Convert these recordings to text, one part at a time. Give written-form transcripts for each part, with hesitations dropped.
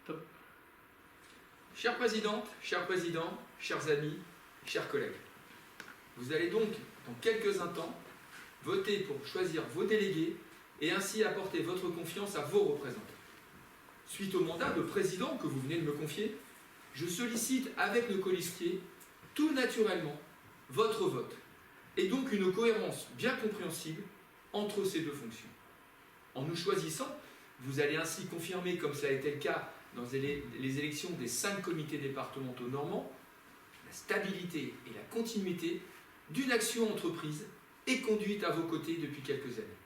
Top. Chère présidente, chers présidents, chers amis, chers collègues, vous allez donc, dans quelques instants, voter pour choisir vos délégués et ainsi apporter votre confiance à vos représentants. Suite au mandat de président que vous venez de me confier, je sollicite avec nos colistiers tout naturellement votre vote et donc une cohérence bien compréhensible entre ces deux fonctions. En nous choisissant, vous allez ainsi confirmer, comme cela a été le cas dans les élections des 5 comités départementaux normands, la stabilité et la continuité d'une action entreprise et conduite à vos côtés depuis quelques années.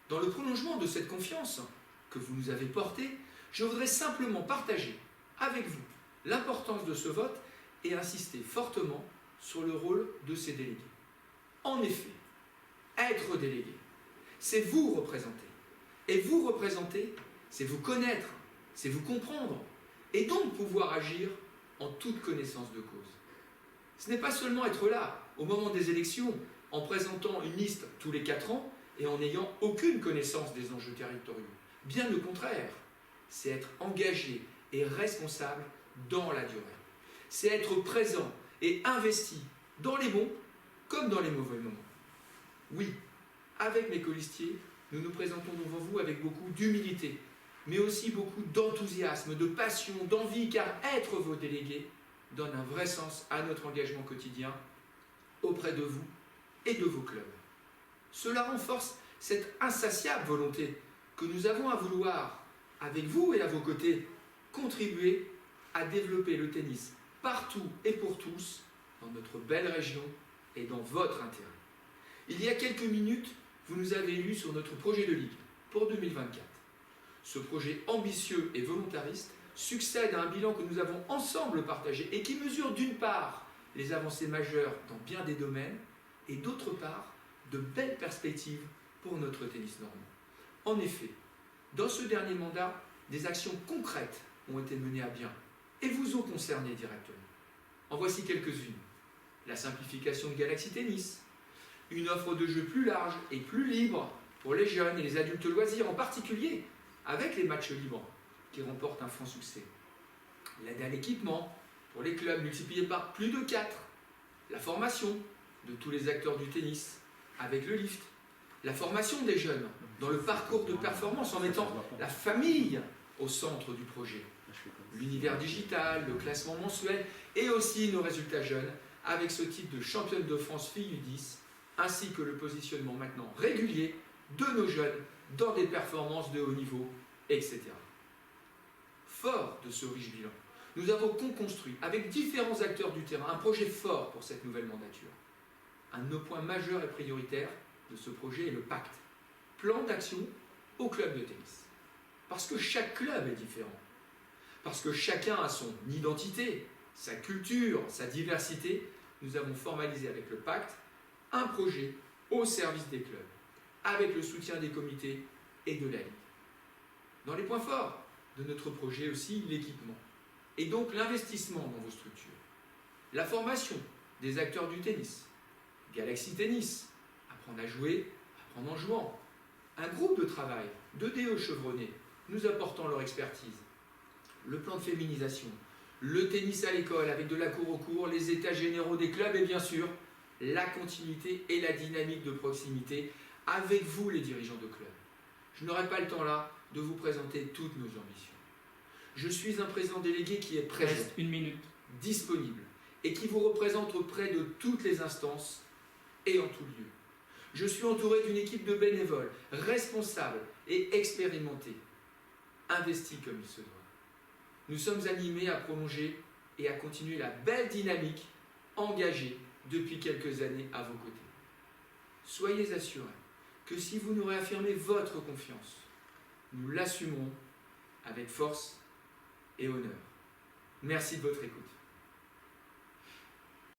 Dans le prolongement de cette confiance que vous nous avez portée, je voudrais simplement partager avec vous l'importance de ce vote et insister fortement sur le rôle de ces délégués. En effet, être délégué, c'est vous représenter. Et vous représenter, c'est vous connaître, c'est vous comprendre, et donc pouvoir agir en toute connaissance de cause. Ce n'est pas seulement être là, au moment des élections, en présentant une liste tous les 4 ans et en n'ayant aucune connaissance des enjeux territoriaux. Bien au contraire, c'est être engagé et responsable dans la durée. C'est être présent et investi dans les bons comme dans les mauvais moments. Oui, avec mes colistiers, nous nous présentons devant vous avec beaucoup d'humilité, mais aussi beaucoup d'enthousiasme, de passion, d'envie, car être vos délégués donne un vrai sens à notre engagement quotidien auprès de vous et de vos clubs. Cela renforce cette insatiable volonté que nous avons à vouloir, avec vous et à vos côtés, contribuer à développer le tennis partout et pour tous dans notre belle région et dans votre intérêt. Il y a quelques minutes, vous nous avez élus sur notre projet de ligue pour 2024. Ce projet ambitieux et volontariste succède à un bilan que nous avons ensemble partagé et qui mesure d'une part les avancées majeures dans bien des domaines et d'autre part de belles perspectives pour notre tennis normand. En effet, dans ce dernier mandat, des actions concrètes ont été menées à bien et vous ont concerné directement. En voici quelques-unes. La simplification de Galaxy Tennis, une offre de jeu plus large et plus libre pour les jeunes et les adultes loisirs, en particulier avec les matchs libres qui remportent un franc succès. L'aide à l'équipement pour les clubs multipliée par plus de 4. La formation de tous les acteurs du tennis avec le lift. La formation des jeunes dans le parcours de performance en mettant la famille au centre du projet. L'univers digital, le classement mensuel et aussi nos résultats jeunes avec ce titre de championne de France filles U10 ainsi que le positionnement maintenant régulier de nos jeunes dans des performances de haut niveau, etc. Fort de ce riche bilan, nous avons construit avec différents acteurs du terrain un projet fort pour cette nouvelle mandature. Un de nos points majeurs et prioritaires de ce projet est le pacte, plan d'action au club de tennis. Parce que chaque club est différent, parce que chacun a son identité, sa culture, sa diversité, nous avons formalisé avec le pacte un projet au service des clubs, avec le soutien des comités et de la Ligue. Dans les points forts de notre projet aussi, l'équipement, et donc l'investissement dans vos structures. La formation des acteurs du tennis, Galaxy Tennis, apprendre à jouer, apprendre en jouant. Un groupe de travail de DE chevronnés, nous apportant leur expertise. Le plan de féminisation, le tennis à l'école avec de la cour au cours, les états généraux des clubs et bien sûr, la continuité et la dynamique de proximité avec vous les dirigeants de clubs. Je n'aurai pas le temps là de vous présenter toutes nos ambitions. Je suis un président délégué qui est présent, Reste 1 minute, disponible et qui vous représente auprès de toutes les instances et en tout lieu. Je suis entouré d'une équipe de bénévoles, responsables et expérimentés, investis comme il se doit. Nous sommes animés à prolonger et à continuer la belle dynamique engagée depuis quelques années à vos côtés. Soyez assurés que si vous nous réaffirmez votre confiance, nous l'assumerons avec force et honneur. Merci de votre écoute.